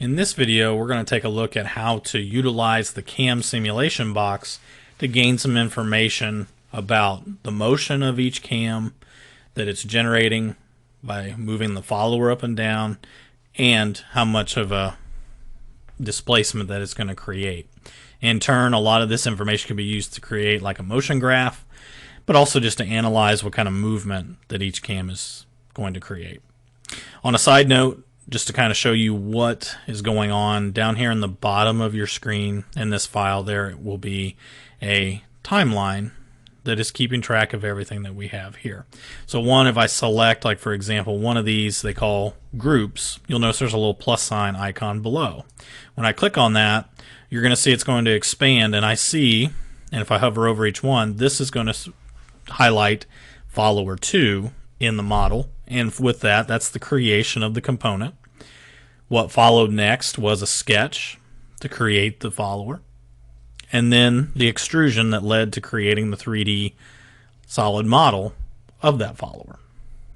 In this video, we're going to take a look at how to utilize the CAM simulation box to gain some information about the motion of each cam that it's generating by moving the follower up and down, and how much of a displacement that it's going to create. In turn, a lot of this information can be used to create like a motion graph, but also just to analyze what kind of movement that each cam is going to create. On a side note, just to kind of show you what is going on, down here in the bottom of your screen in this file there will be a timeline that is keeping track of everything that we have here. So if I select, like for example, one of these they call groups, you'll notice there's a little plus sign icon below. When I click on that, you're going to see it's going to expand, and I see, and if I hover over each one, this is going to highlight follower 2 in the model, and with that, that's the creation of the component. What followed next was a sketch to create the follower, and then the extrusion that led to creating the 3D solid model of that follower.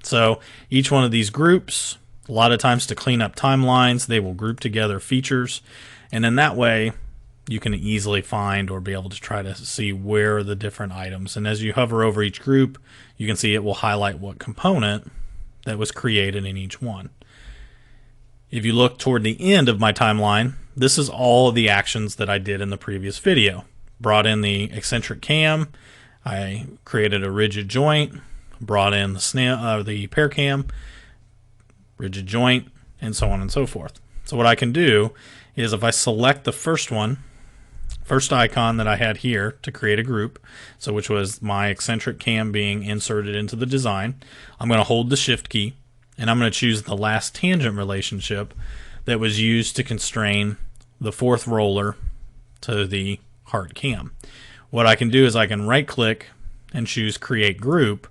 So each one of these groups, a lot of times to clean up timelines, they will group together features, and in that way you can easily find or be able to try to see where are the different items. And as you hover over each group, you can see it will highlight what component that was created in each one. If you look toward the end of my timeline, this is all of the actions that I did in the previous video. Brought in the eccentric cam, I created a rigid joint, brought in the pair cam, rigid joint, and so on and so forth. So what I can do is if I select the first icon that I had here to create a group, so which was my eccentric cam being inserted into the design, I'm going to hold the shift key and I'm going to choose the last tangent relationship that was used to constrain the fourth roller to the heart cam. What I can do is I can right click and choose create group,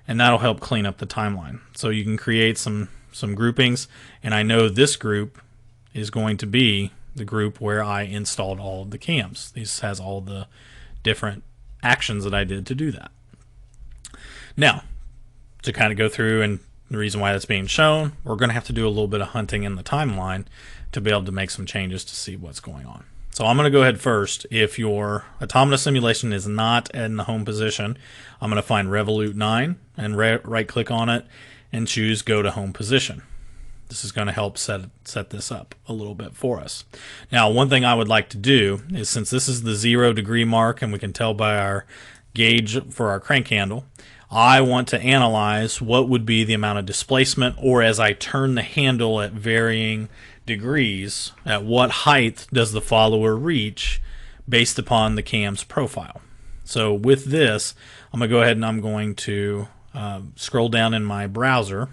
and that'll help clean up the timeline. So you can create some groupings, and I know this group is going to be the group where I installed all of the cams. This has all the different actions that I did to do that. Now, to kind of go through, and the reason why that's being shown, we're going to have to do a little bit of hunting in the timeline to be able to make some changes to see what's going on. So I'm going to go ahead first. If your Automata simulation is not in the home position, I'm going to find Revolute 9 and right click on it and choose Go to Home Position. This is going to help set this up a little bit for us. Now, one thing I would like to do is, since this is the 0 degree mark and we can tell by our gauge for our crank handle, I want to analyze what would be the amount of displacement, or as I turn the handle at varying degrees, at what height does the follower reach based upon the cam's profile. So with this, I'm going to go ahead and I'm going to scroll down in my browser,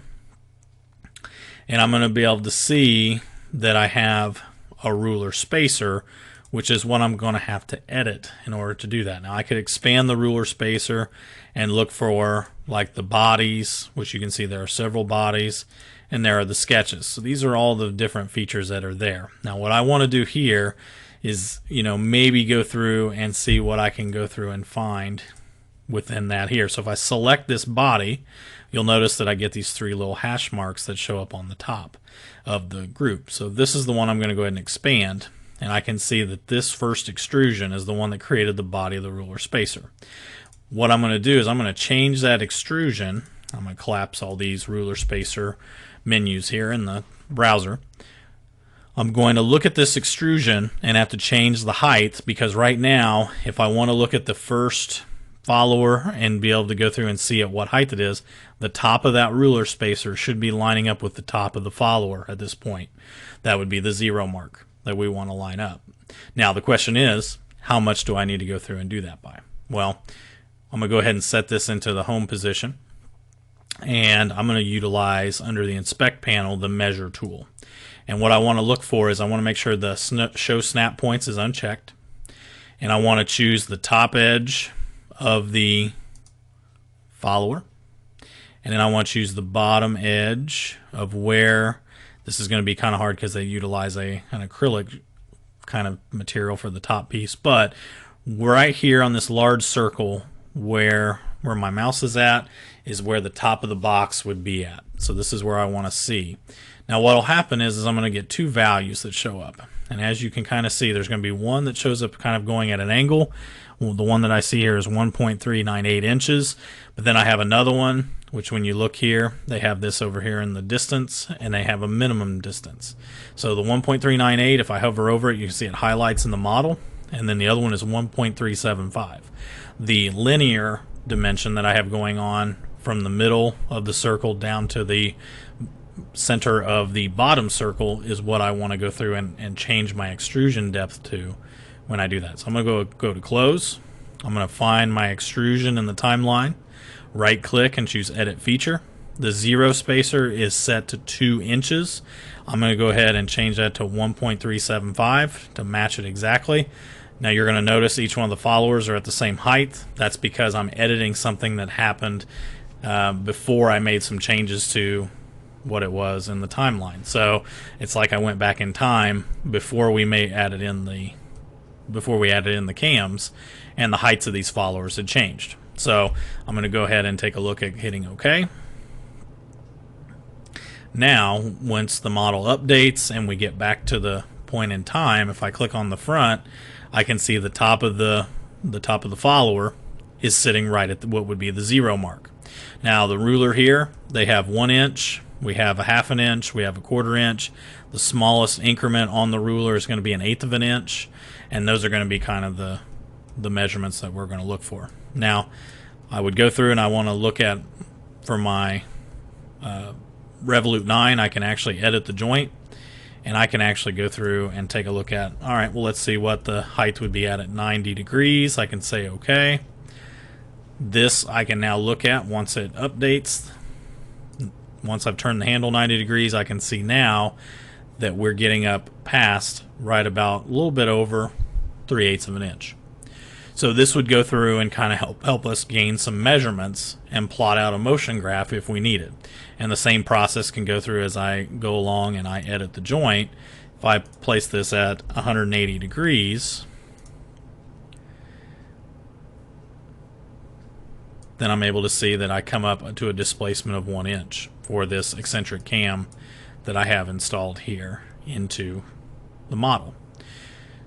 and I'm going to be able to see that I have a ruler spacer, which is what I'm going to have to edit in order to do that. Now I could expand the ruler spacer and look for like the bodies, which you can see there are several bodies, and there are the sketches. So these are all the different features that are there. Now what I want to do here is, maybe go through and see what I can go through and find within that here. So if I select this body, you'll notice that I get these 3 little hash marks that show up on the top of the group. So this is the one I'm going to go ahead and expand, and I can see that this first extrusion is the one that created the body of the ruler spacer. What I'm going to do is I'm going to change that extrusion. I'm going to collapse all these ruler spacer menus here in the browser. I'm going to look at this extrusion and have to change the height, because right now, if I want to look at the first follower and be able to go through and see at what height it is, the top of that ruler spacer should be lining up with the top of the follower at this point. That would be the 0 mark that we want to line up. Now the question is, how much do I need to go through and do that by? Well, I'm going to go ahead and set this into the home position, and I'm going to utilize under the inspect panel the measure tool. And what I want to look for is I want to make sure the show snap points is unchecked, and I want to choose the top edge of the follower, and then I want to choose the bottom edge of where this is going to be kind of hard because they utilize an acrylic kind of material for the top piece, but right here on this large circle where my mouse is at is where the top of the box would be at. So this is where I want to see. Now what will happen is I'm going to get two values that show up. And as you can kind of see, there's going to be one that shows up kind of going at an angle. Well, the one that I see here is 1.398 inches. But then I have another one, which when you look here, they have this over here in the distance, and they have a minimum distance. So the 1.398, if I hover over it, you can see it highlights in the model. And then the other one is 1.375. The linear dimension that I have going on from the middle of the circle down to the center of the bottom circle is what I want to go through and change my extrusion depth to when I do that. So I'm going to go to close. I'm going to find my extrusion in the timeline, right click and choose edit feature. The zero spacer is set to 2 inches. I'm going to go ahead and change that to 1.375 to match it exactly. Now you're going to notice each one of the followers are at the same height. That's because I'm editing something that happened before I made some changes to what it was in the timeline. So it's like I went back in time before we added in the cams, and the heights of these followers had changed. So I'm going to go ahead and take a look at hitting OK. Now once the model updates and we get back to the point in time, if I click on the front, I can see the top of the follower is sitting right at what would be the 0 mark. Now the ruler here, they have 1 inch, we have a 1/2 inch, we have a 1/4 inch. The smallest increment on the ruler is going to be 1/8 of an inch, and those are going to be kind of the measurements that we're going to look for. Now I would go through and I want to look at, for my Revolute 9, I can actually edit the joint, and I can actually go through and take a look at, all right, well, let's see what the height would be at 90 degrees. I can say OK. This I can now look at once it updates. Once I've turned the handle 90 degrees, I can see now that we're getting up past right about a little bit over 3/8 of an inch. So this would go through and kind of help us gain some measurements and plot out a motion graph if we need it. And the same process can go through as I go along and I edit the joint. If I place this at 180 degrees, then I'm able to see that I come up to a displacement of 1 inch for this eccentric cam that I have installed here into the model.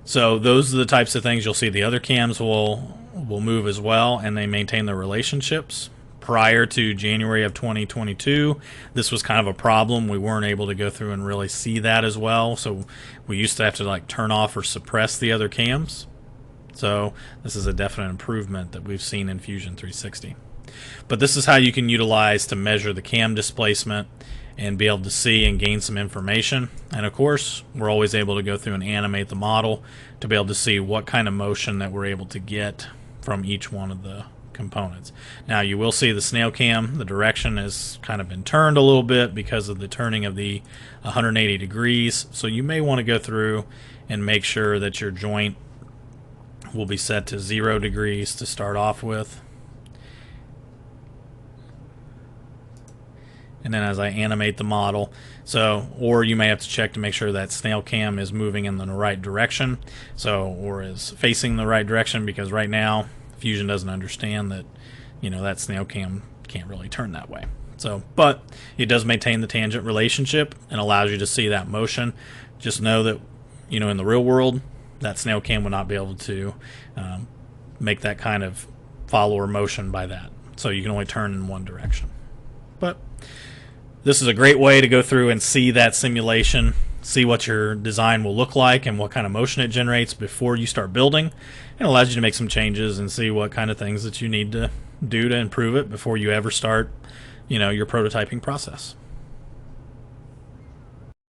So those are the types of things you'll see. The other cams will move as well, and they maintain their relationships. Prior to January of 2022, this was kind of a problem. We weren't able to go through and really see that as well. So we used to have to like turn off or suppress the other cams. So this is a definite improvement that we've seen in Fusion 360. But this is how you can utilize to measure the cam displacement and be able to see and gain some information. And of course, we're always able to go through and animate the model to be able to see what kind of motion that we're able to get from each one of the components. Now you will see the snail cam, the direction has kind of been turned a little bit because of the turning of the 180 degrees. So you may want to go through and make sure that your joint will be set to 0 degrees to start off with. And then as I animate the model, or you may have to check to make sure that snail cam is moving in the right direction, or is facing the right direction, because right now Fusion doesn't understand that, that snail cam can't really turn that way. But it does maintain the tangent relationship and allows you to see that motion. Just know that, in the real world, that snail cam will not be able to make that kind of follower motion by that. So you can only turn in one direction. But this is a great way to go through and see that simulation, see what your design will look like and what kind of motion it generates before you start building. It allows you to make some changes and see what kind of things that you need to do to improve it before you ever start, your prototyping process.